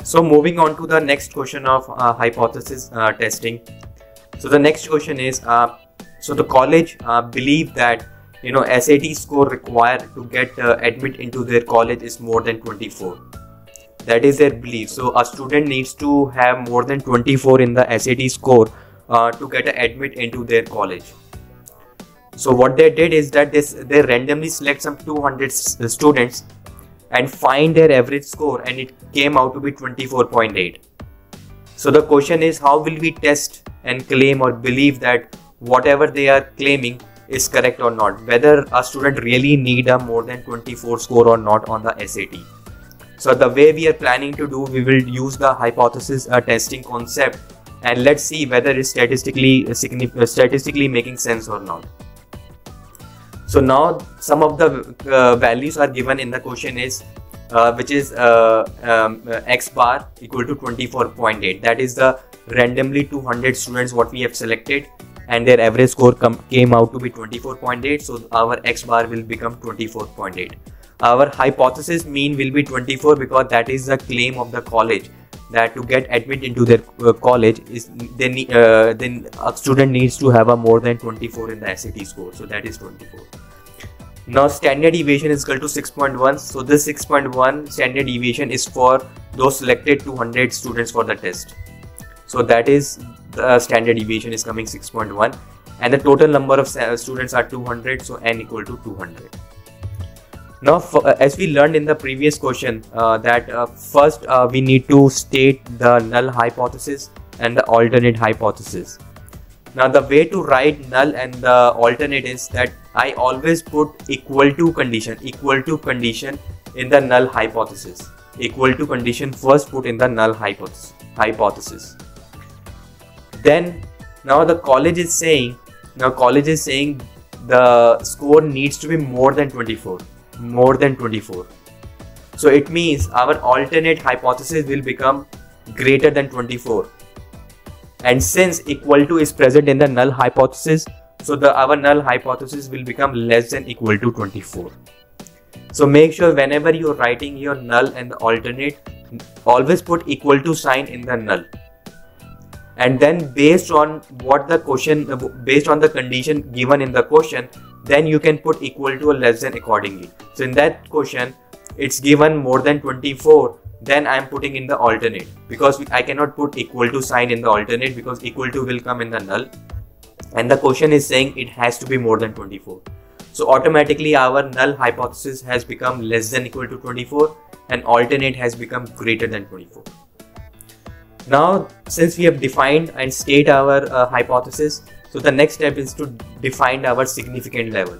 So moving on to the next question of hypothesis testing. So the next question is, so the college believe that SAT score required to get admit into their college is more than 24. That is their belief. So a student needs to have more than 24 in the SAT score to get admit into their college. So what they did is that they randomly select some 200 students and find their average score, and it came out to be 24.8. So the question is, how will we test and claim or believe that whatever they are claiming is correct or not, whether a student really need a more than 24 score or not on the SAT. So the way we are planning to do, we will use the hypothesis testing concept, and let's see whether it's statistically making sense or not. So now some of the values are given in the question is which is x bar equal to 24.8. that is the randomly 200 students what we have selected, and their average score came out to be 24.8. so our x bar will become 24.8. Our hypothesis mean will be 24 because that is the claim of the college, that to get admit into their college is then a student needs to have a more than 24 in the SAT score. So that is 24. Now standard deviation is equal to 6.1. so this 6.1 standard deviation is for those selected 200 students for the test. So that is the standard deviation is coming 6.1, and the total number of students are 200, so n equal to 200. Now as we learned in the previous question that first we need to state the null hypothesis and the alternate hypothesis. Now the way to write null and the alternate is that I always put equal to condition in the null hypothesis. Equal to condition first put in the null hypothesis. Then now the college is saying the score needs to be more than 24. So it means our alternate hypothesis will become greater than 24. And since equal to is present in the null hypothesis, so our null hypothesis will become less than equal to 24. So make sure whenever you are writing your null and the alternate, always put equal to sign in the null. And then based on what the question, based on the condition given in the question, then you can put equal to or less than accordingly. So in that question, it's given more than 24. Then I am putting in the alternate, because I cannot put equal to sign in the alternate because equal to will come in the null, and the question is saying it has to be more than 24. So automatically our null hypothesis has become less than equal to 24 and alternate has become greater than 24. Now since we have defined and state our hypothesis, so the next step is to define our significant level.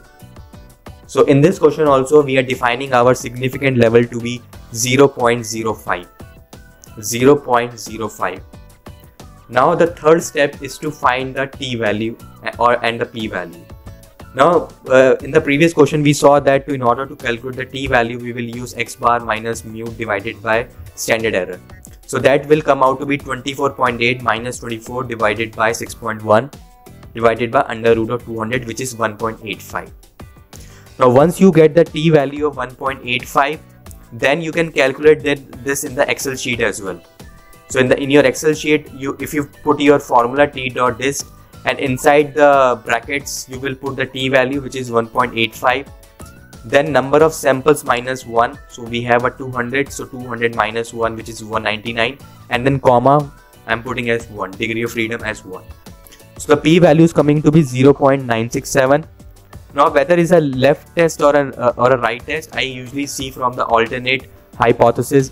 So in this question also we are defining our significant level to be 0.05. Now the third step is to find the t value and the p value. Now in the previous question we saw that in order to calculate the t value we will use x bar minus mu divided by standard error. So that will come out to be 24.8 minus 24 divided by 6.1 divided by under root of 200, which is 1.85. Now once you get the t value of 1.85, then you can calculate this in the Excel sheet as well. So in your Excel sheet, if you put your formula t.dist, and inside the brackets you will put the t value, which is 1.85, then number of samples minus 1, so we have a 200, so 200 minus 1, which is 199, and then comma I am putting as 1, degree of freedom as 1. So the p value is coming to be 0.967. Now whether it's a left test or a right test, I usually see from the alternate hypothesis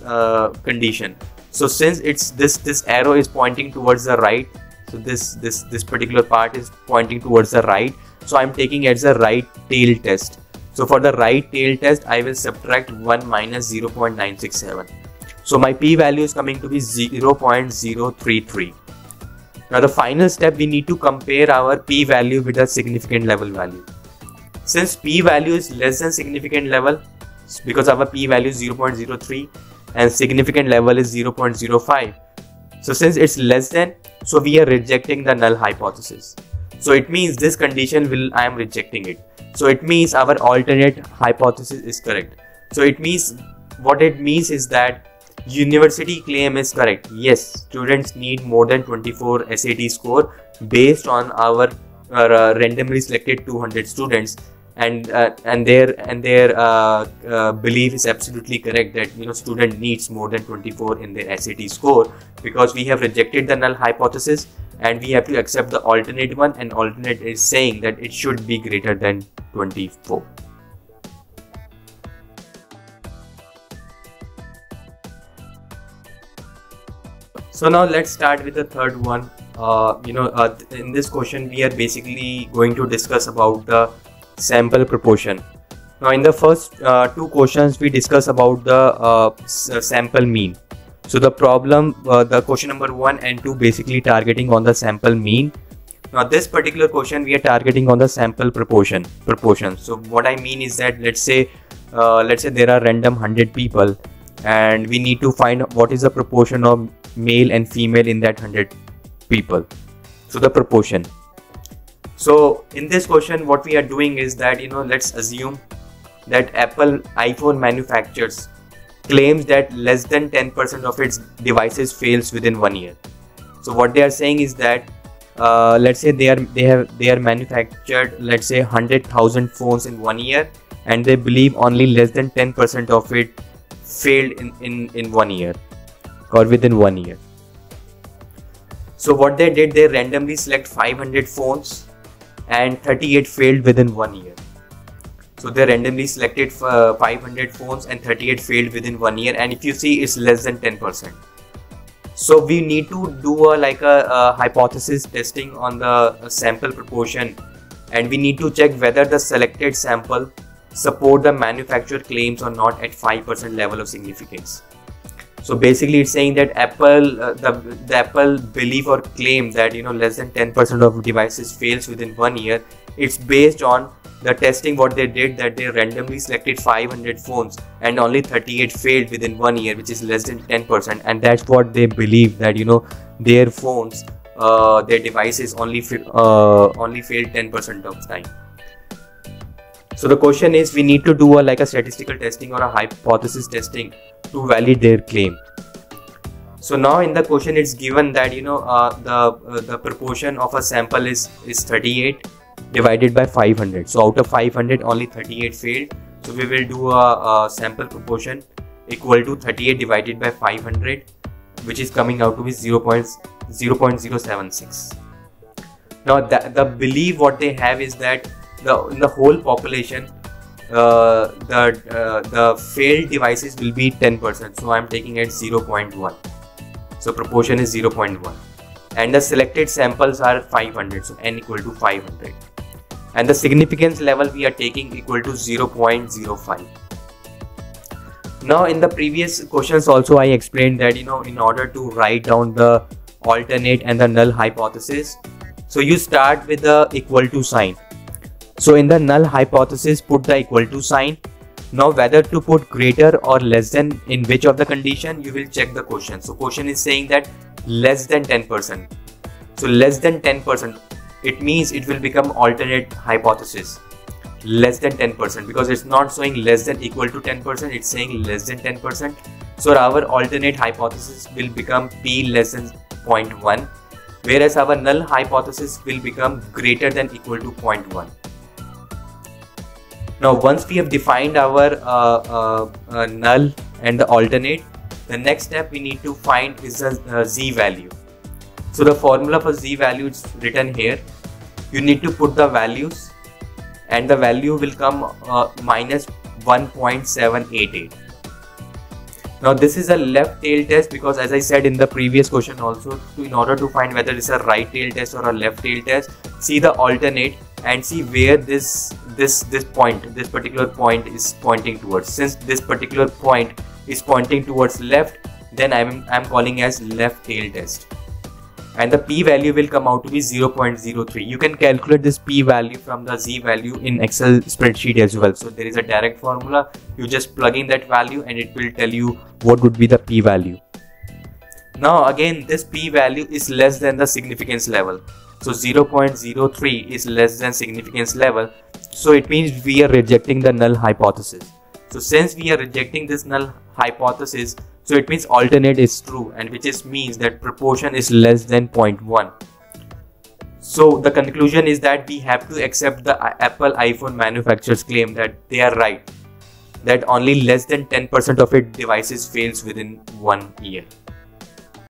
condition. So since it's this arrow is pointing towards the right, so this particular part is pointing towards the right, so I'm taking it as a right tail test. So for the right tail test, I will subtract 1 minus 0.967. So my p value is coming to be 0.033. Now the final step, we need to compare our p value with the significant level value. Since p value is less than significant level, because our p value is 0.03 and significant level is 0.05. So since it's less than, so we are rejecting the null hypothesis. So it means this condition I am rejecting it. So it means our alternate hypothesis is correct. So it means, what it means is that university claim is correct. Yes, students need more than 24 SAT score based on our randomly selected 200 students, and their belief is absolutely correct that student needs more than 24 in their SAT score, because we have rejected the null hypothesis and we have to accept the alternate one, and alternate is saying that it should be greater than 24. So now let's start with the third one. In this question we are basically going to discuss about the sample proportion. Now in the first two questions we discuss about the sample mean. So the problem, the question number 1 and 2 basically targeting on the sample mean. Now this particular question we are targeting on the sample proportion. So what I mean is that let's say there are random 100 people and we need to find what is the proportion of male and female in that 100 people. So the proportion. So in this question what we are doing is that let's assume that Apple iPhone manufacturers claims that less than 10% of its devices fails within 1 year. So what they are saying is that let's say they are manufactured, let's say 100,000 phones in 1 year, and they believe only less than 10% of it failed in 1 year or within 1 year. So what they did, they randomly select 500 phones and 38 failed within 1 year. So they randomly selected 500 phones and 38 failed within 1 year, and if you see it's less than 10%. So we need to do a hypothesis testing on the sample proportion, and we need to check whether the selected sample support the manufacturer claims or not at 5% level of significance. So basically it's saying that the Apple belief or claim that less than 10% of devices fails within 1 year. It's based on the testing what they did, that they randomly selected 500 phones and only 38 failed within 1 year, which is less than 10%, and that's what they believe that their phones, their devices only failed 10% of the time. So the question is, we need to do a statistical testing or a hypothesis testing to validate their claim. So now in the question it's given that the proportion of a sample is 38 divided by 500. So out of 500 only 38 failed. So we will do a sample proportion equal to 38 divided by 500, which is coming out to be 0.076. Now the belief what they have is that in the whole population the failed devices will be 10%. So I am taking at 0.1. So proportion is 0.1, and the selected samples are 500. So n equal to 500, and the significance level we are taking equal to 0.05. Now in the previous questions also I explained that in order to write down the alternate and the null hypothesis, so you start with the equal to sign. So in the null hypothesis put the equal to sign. Now whether to put greater or less than in which of the condition, you will check the question. So question is saying that less than 10%. So less than 10%, it means it will become alternate hypothesis. Less than 10%, because it's not showing less than equal to 10%, it's saying less than 10%. So our alternate hypothesis will become p less than 0.1, whereas our null hypothesis will become greater than equal to 0.1. Now once we have defined our null and the alternate, the next step we need to find is the z value. So the formula for z value is written here. You need to put the values, and the value will come minus 1.788. Now this is a left tail test, because as I said in the previous question also, in order to find whether it's a right tail test or a left tail test, see the alternate and see where this particular point is pointing towards. Since this particular point is pointing towards left, then I'm calling as left tail test, and the p value will come out to be 0.03. You can calculate this p value from the z value in Excel spreadsheet as well. So there is a direct formula, you just plug in that value and it will tell you what would be the p value. Now again, this p value is less than the significance level. So 0.03 is less than significance level. So it means we are rejecting the null hypothesis. So since we are rejecting this null hypothesis, So it means alternate is true, and which is means that proportion is less than 0.1. So the conclusion is that we have to accept the Apple iPhone manufacturer's claim that they are right, that only less than 10% of its devices fails within 1 year.